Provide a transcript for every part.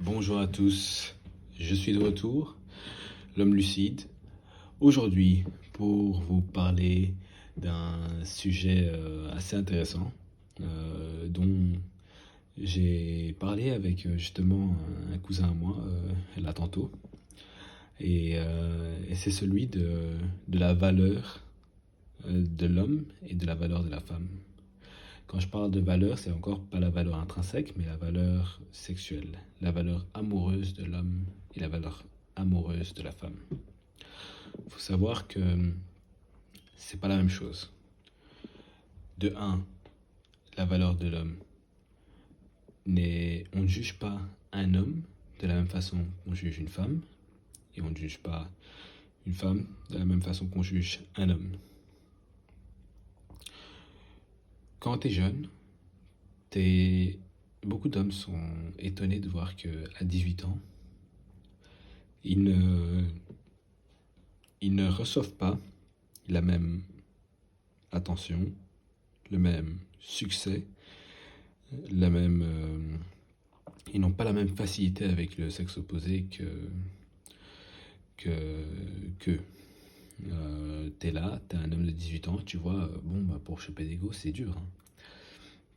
Bonjour à tous, je suis de retour, l'homme lucide, aujourd'hui pour vous parler d'un sujet assez intéressant dont j'ai parlé avec justement un cousin à moi là tantôt et c'est celui de la valeur de l'homme et de la valeur de la femme. Quand je parle de valeur, c'est encore pas la valeur intrinsèque, mais la valeur sexuelle, la valeur amoureuse de l'homme et la valeur amoureuse de la femme. Il faut savoir que c'est pas la même chose. De un, la valeur de l'homme on ne juge pas un homme de la même façon qu'on juge une femme, et on ne juge pas une femme de la même façon qu'on juge un homme. Quand tu es jeune, beaucoup d'hommes sont étonnés de voir qu'à 18 ans, ils ne, ils ne reçoivent pas la même attention, le même succès, ils n'ont pas la même facilité avec le sexe opposé que t'es là, t'es un homme de 18 ans, tu vois, pour choper des gosses, c'est dur, hein.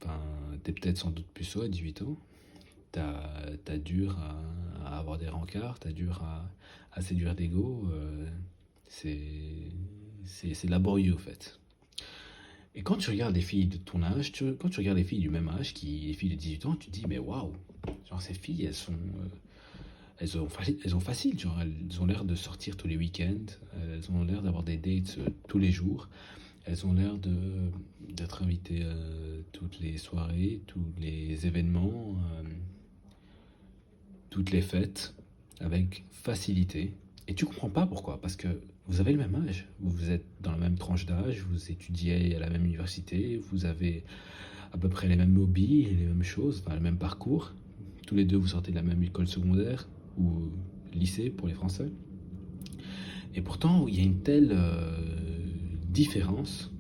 Enfin, t'es peut-être sans doute puceau à 18 ans, t'as dur à avoir des rencarts, t'as dur à séduire des go, c'est c'est laborieux, en fait. Et quand tu regardes les filles de ton âge, quand tu regardes les filles du même âge, les filles de 18 ans, tu te dis, mais waouh, genre ces filles, elles ont facile, genre elles ont l'air de sortir tous les week-ends, elles ont l'air d'avoir des dates tous les jours, elles ont l'air d'être invitées toutes les soirées, tous les événements, toutes les fêtes, avec facilité. Et tu comprends pas pourquoi, parce que vous avez le même âge, vous êtes dans la même tranche d'âge, vous étudiez à la même université, vous avez à peu près les mêmes hobbies, les mêmes choses, enfin le même parcours. Tous les deux, vous sortez de la même école secondaire ou lycée pour les Français. Et pourtant, il y a une telle différence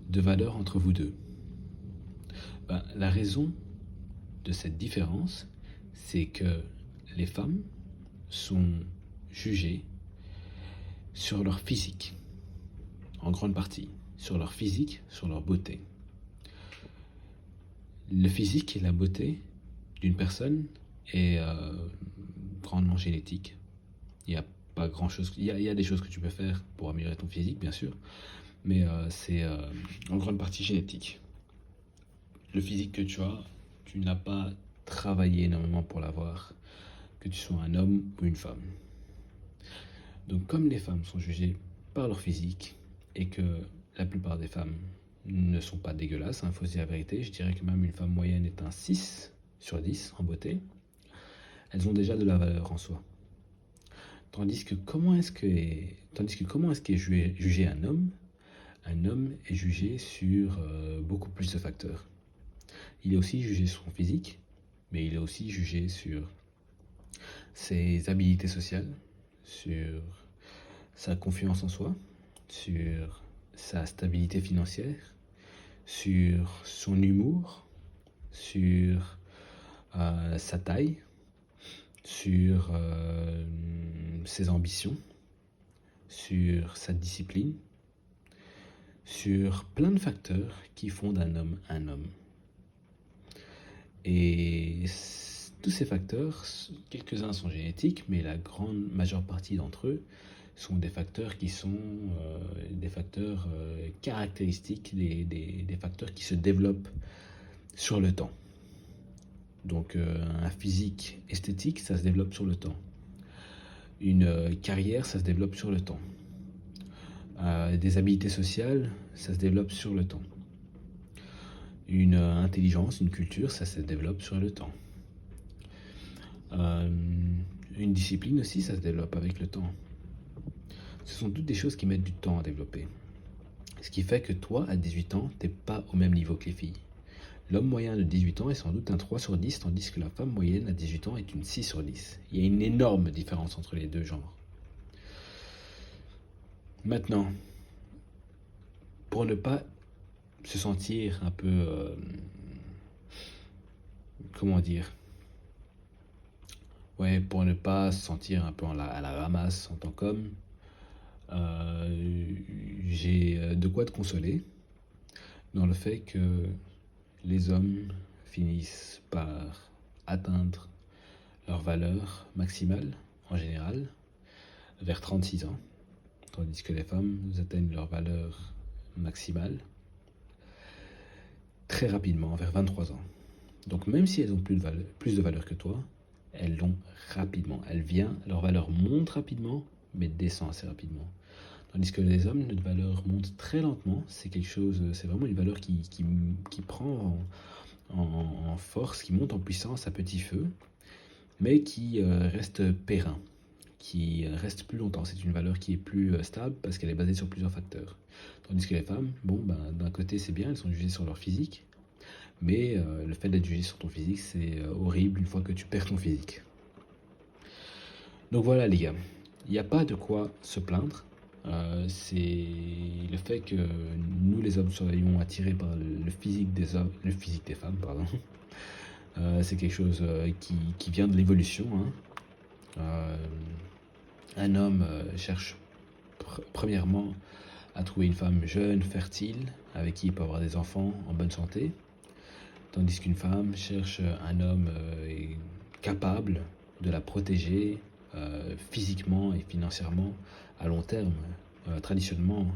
de valeur entre vous deux. La raison de cette différence, c'est que les femmes sont jugées sur leur physique, en grande partie, sur leur physique, sur leur beauté. Le physique et la beauté d'une personne est grandement génétique. Il n'y a pas grand chose. Il y a des choses que tu peux faire pour améliorer ton physique, bien sûr, mais c'est en grande partie génétique. Le physique que tu n'as pas travaillé énormément pour l'avoir, que tu sois un homme ou une femme. Donc, comme les femmes sont jugées par leur physique et que la plupart des femmes ne sont pas dégueulasses, il faut se dire la vérité, je dirais que même une femme moyenne est un 6 sur 10 en beauté, elles ont déjà de la valeur en soi. Tandis que comment est-ce qu'est jugé un homme? Un homme est jugé sur beaucoup plus de facteurs. Il est aussi jugé sur son physique, mais il est aussi jugé sur ses habilités sociales, sur sa confiance en soi, sur sa stabilité financière, sur son humour, sur sa taille, sur ses ambitions, sur sa discipline, sur plein de facteurs qui font d'un homme un homme. Et tous ces facteurs, quelques-uns sont génétiques, mais la grande majeure partie d'entre eux sont des facteurs qui sont des facteurs caractéristiques, des facteurs qui se développent sur le temps. Donc un physique esthétique, ça se développe sur le temps. Une carrière, ça se développe sur le temps. Des habiletés sociales, ça se développe sur le temps. Une intelligence, une culture, ça se développe sur le temps. Une discipline aussi, ça se développe avec le temps. Ce sont toutes des choses qui mettent du temps à développer. Ce qui fait que toi, à 18 ans, t'es pas au même niveau que les filles. L'homme moyen de 18 ans est sans doute un 3 sur 10, tandis que la femme moyenne à 18 ans est une 6 sur 10. Il y a une énorme différence entre les deux genres. Maintenant, pour ne pas se sentir un peu, comment dire, Ouais, pour ne pas se sentir un peu à la ramasse en tant qu'homme, j'ai de quoi te consoler dans le fait que les hommes finissent par atteindre leur valeur maximale en général vers 36 ans, tandis que les femmes atteignent leur valeur maximale très rapidement vers 23 ans. Donc même si elles ont plus de valeur que toi, elles l'ont rapidement. Leur valeur monte rapidement, mais descend assez rapidement. Tandis que les hommes, notre valeur monte très lentement. C'est vraiment une valeur qui prend en force, qui monte en puissance à petit feu, mais qui reste périn, qui reste plus longtemps. C'est une valeur qui est plus stable parce qu'elle est basée sur plusieurs facteurs. Tandis que les femmes, bon, ben, d'un côté c'est bien, elles sont jugées sur leur physique, mais le fait d'être jugé sur ton physique, c'est horrible une fois que tu perds ton physique. Donc voilà les gars, il n'y a pas de quoi se plaindre. C'est le fait que nous les hommes soyons attirés par le physique des hommes, le physique des femmes, pardon. C'est quelque chose qui vient de l'évolution, hein. Un homme cherche premièrement à trouver une femme jeune, fertile, avec qui il peut avoir des enfants en bonne santé, tandis qu'une femme cherche un homme capable de la protéger physiquement et financièrement à long terme. Traditionnellement,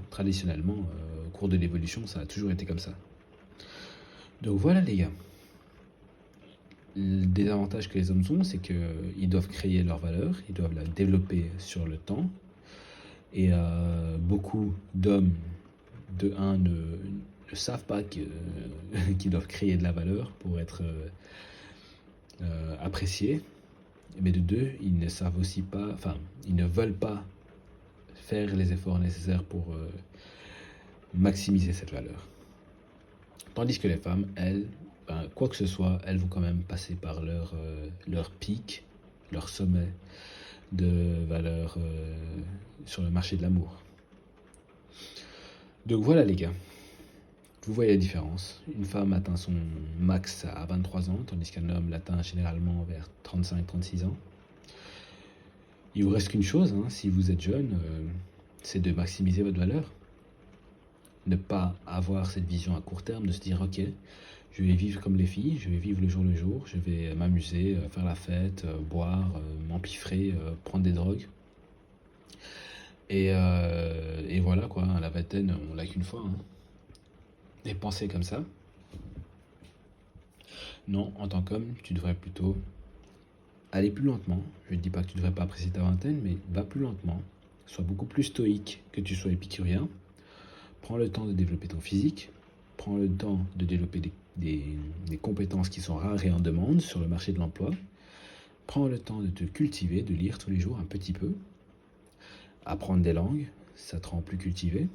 au cours de l'évolution, ça a toujours été comme ça. Donc voilà les gars. Le désavantage que les hommes ont, c'est qu'ils doivent créer leur valeur, ils doivent la développer sur le temps. Et beaucoup d'hommes, ne savent pas qu'ils doivent créer de la valeur pour être appréciés. Mais de deux, ils ne savent aussi pas, enfin, ils ne veulent pas faire les efforts nécessaires pour maximiser cette valeur. Tandis que les femmes, elles, ben, quoi que ce soit, elles vont quand même passer par leur pic, leur sommet de valeur sur le marché de l'amour. Donc voilà les gars, vous voyez la différence. Une femme atteint son max à 23 ans, tandis qu'un homme l'atteint généralement vers 35-36 ans. Il vous reste qu'une chose, hein, si vous êtes jeune, c'est de maximiser votre valeur. Ne pas avoir cette vision à court terme, de se dire ok, je vais vivre comme les filles, je vais vivre le jour, je vais m'amuser, faire la fête, boire, m'empiffrer, prendre des drogues. Et voilà quoi, la vingtaine, on l'a qu'une fois. Hein. Et penser comme ça. Non, en tant qu'homme, tu devrais plutôt aller plus lentement. Je ne dis pas que tu ne devrais pas apprécier ta vingtaine, mais va plus lentement. Sois beaucoup plus stoïque que tu sois épicurien. Prends le temps de développer ton physique. Prends le temps de développer des compétences qui sont rares et en demande sur le marché de l'emploi. Prends le temps de te cultiver, de lire tous les jours un petit peu. Apprendre des langues, ça te rend plus cultivé.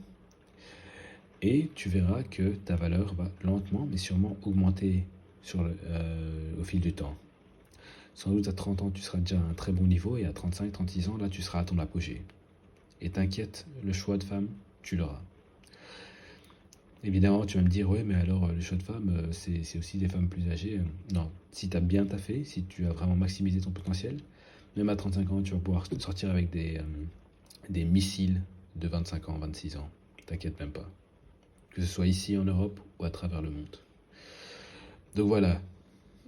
Et tu verras que ta valeur va lentement mais sûrement augmenter au fil du temps. Sans doute à 30 ans, tu seras déjà à un très bon niveau et à 35-36 ans, là, tu seras à ton apogée. Et t'inquiète, le choix de femme, tu l'auras. Évidemment, tu vas me dire, ouais, mais alors le choix de femme, c'est aussi des femmes plus âgées. Non, si tu as bien taffé, si tu as vraiment maximisé ton potentiel, même à 35 ans, tu vas pouvoir sortir avec des missiles de 25 ans, 26 ans. T'inquiète même pas. Que ce soit ici en Europe ou à travers le monde. Donc voilà,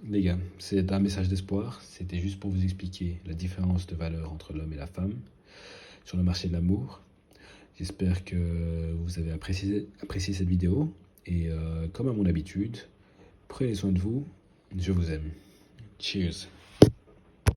les gars, c'est un message d'espoir. C'était juste pour vous expliquer la différence de valeur entre l'homme et la femme sur le marché de l'amour. J'espère que vous avez apprécié cette vidéo. Et comme à mon habitude, prenez soin de vous. Je vous aime. Cheers.